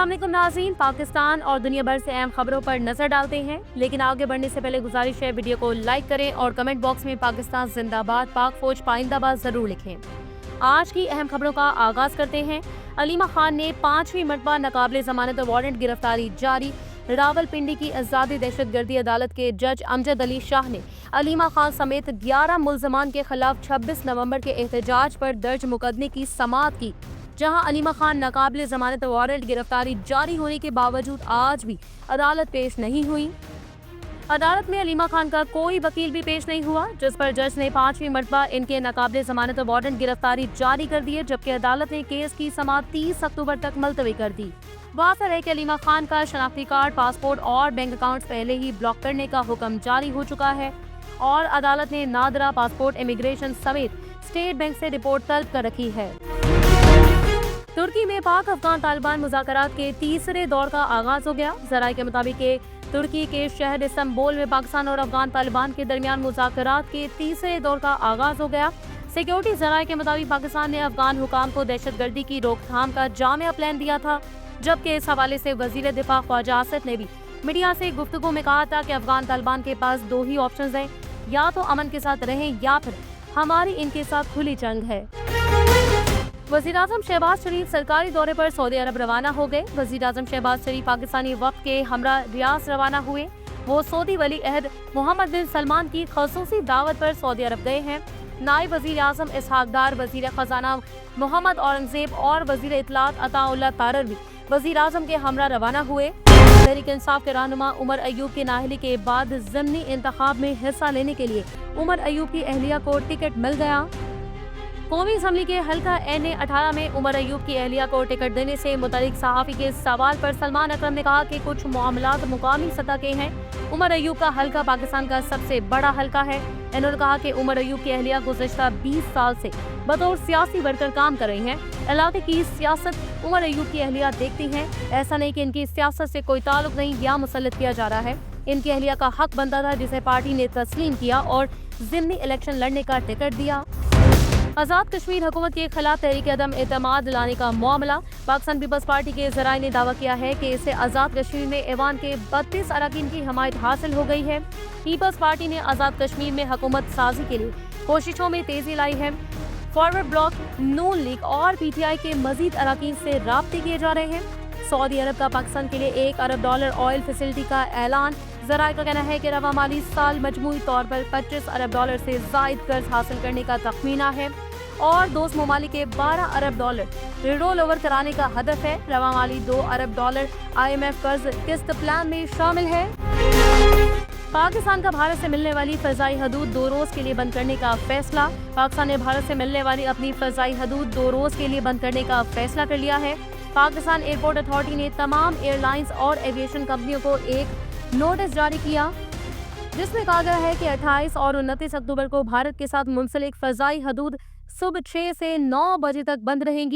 अस्सलाम वालेकुम नाज़रीन, पाकिस्तान और दुनिया भर से अहम खबरों पर नजर डालते हैं, लेकिन आगे बढ़ने से पहले गुजारिश है वीडियो को लाइक करें और कमेंट बॉक्स में पाकिस्तान जिंदाबाद, पाक फौज पाइंदाबाद जरूर लिखें। आज की अहम खबरों का आगाज करते हैं। अलीमा खान ने 5वीं मरतबा नाकाबिले जमानत वारंट गिरफ्तारी जारी। रावलपिंडी की आजादी दहशतगर्दी अदालत के जज अमजद अली शाह ने अलीमा खान समेत 11 मुल्जमान के खिलाफ 26 नवंबर के एहतजाज पर दर्ज मुकदमे की समाअत की, जहां अलीमा खान नाकाबिले जमानत वारंट गिरफ्तारी जारी होने के बावजूद आज भी अदालत पेश नहीं हुई। अदालत में अलीमा खान का कोई वकील भी पेश नहीं हुआ, जिस पर जज ने 5वीं मरतबा इनके नाकाबिले जमानत वारंट गिरफ्तारी जारी कर दिए, जबकि अदालत ने केस की समाअत 30 अक्टूबर तक मुलतवी कर दी। वाज़ेह है कि अलीमा खान का शनाख्ती कार्ड, पासपोर्ट और बैंक अकाउंट पहले ही ब्लॉक करने का हुक्म जारी हो चुका है और अदालत ने नादरा, पासपोर्ट, इमिग्रेशन समेत स्टेट बैंक से रिपोर्ट तलब कर रखी है। तुर्की में पाक अफगान तालिबान मुज़ाकरात के तीसरे दौर का आगाज हो गया। ज़राए के मुताबिक तुर्की के शहर इस्तांबुल में पाकिस्तान और अफगान तालिबान के दरमियान मुज़ाकरात के तीसरे दौर का आगाज हो गया। सिक्योरिटी ज़राए के मुताबिक पाकिस्तान ने अफगान हुकाम को दहशतगर्दी की रोकथाम का जामिया प्लान दिया था, जबकि इस हवाले से वज़ीर दिफा ख्वाजा आसिफ ने भी मीडिया से गुफ्तगू में कहा था कि अफगान तालिबान के पास दो ही ऑप्शंस हैं, या तो अमन के साथ रहें या फिर हमारी इनके साथ खुली जंग है। वज़ीर-ए-आज़म शहबाज शरीफ सरकारी दौरे पर सऊदी अरब रवाना हो गए। वज़ीर-ए-आज़म शहबाज शरीफ पाकिस्तानी वक्त के हमरा रियाज रवाना हुए। वो सऊदी वली अहद मोहम्मद बिन सलमान की खसूसी दावत पर सऊदी अरब गए हैं। नायब वज़ीर-ए-आज़म इसहाक डार, वज़ीर ख़जाना मोहम्मद औरंगज़ेब और वज़ीर इत्तलात अताउल्लाह तारर भी वज़ीर-ए-आज़म के हमरा रवाना हुए। तहरीक इंसाफ के रहनुमा उमर अयूब की नाअहली के बाद ज़िमनी इंतखाब में हिस्सा लेने के लिए उमर अयूब की अहलिया को टिकट मिल गया। कौमी असम्बली के हल्का NA 18 में उमर अयूब की अहलिया को टिकट देने से मुतल्लिक सहाफ़ी के सवाल पर सलमान अकरम ने कहा कि कुछ मामलात मुकामी सतह के हैं। उमर अयूब का हल्का पाकिस्तान का सबसे बड़ा हल्का है। इन्होंने कहा कि उमर अयूब की अहलिया गुज़श्ता 20 साल से बतौर सियासी वर्कर काम कर रही हैं। इलाके की सियासत उमर अयूब की अहलिया देखती हैं। ऐसा नहीं कि इनकी सियासत से कोई ताल्लुक नहीं या मुसल्लत किया जा रहा है। इनकी अहलिया का हक बनता था, जिसे पार्टी ने तस्लीम किया और ज़िमनी इलेक्शन लड़ने का टिकट दिया। आज़ाद कश्मीर हुकूमत के खिलाफ तहरीक अदम एतमाद लाने का मामला। पाकिस्तान पीपल्स पार्टी के ज़राए ने दावा किया है कि इसे आज़ाद कश्मीर में ऐवान के 32 अरकान की हमायत हासिल हो गई है। पीपल्स पार्टी ने आज़ाद कश्मीर में हुकूमत साजी के लिए कोशिशों में तेजी लाई है। फॉरवर्ड ब्लॉक, नून लीग और PTI के मजीद अरकान से राब्ते किए जा रहे हैं। सऊदी अरब का पाकिस्तान के लिए $1 अरब ऑयल फैसिलिटी का ऐलान। ज़राए का कहना है कि रवा माली साल मजमूई तौर पर $25 अरब से ज़ायद कर्ज हासिल करने का तखमीना है और दोस्त ममालिक के $12 अरब रोल ओवर कराने का हदफ है। रवा माली $2 अरब IMF कर्ज किस्त प्लान में शामिल है। पाकिस्तान का भारत से मिलने वाली फ़ज़ाई हदूद 2 रोज़ के लिए बंद करने का फैसला। पाकिस्तान ने भारत से मिलने वाली अपनी फ़ज़ाई हदूद 2 रोज़ के लिए बंद करने का फैसला कर लिया है। पाकिस्तान एयरपोर्ट अथॉरिटी ने तमाम एयरलाइंस और एविएशन कंपनियों को एक नोटिस जारी किया, जिसमें कहा गया है कि 28 और 29 अक्टूबर को भारत के साथ मुंसलिक फ़ज़ाई हदूद सुबह 6 से 9 बजे तक बंद रहेंगी।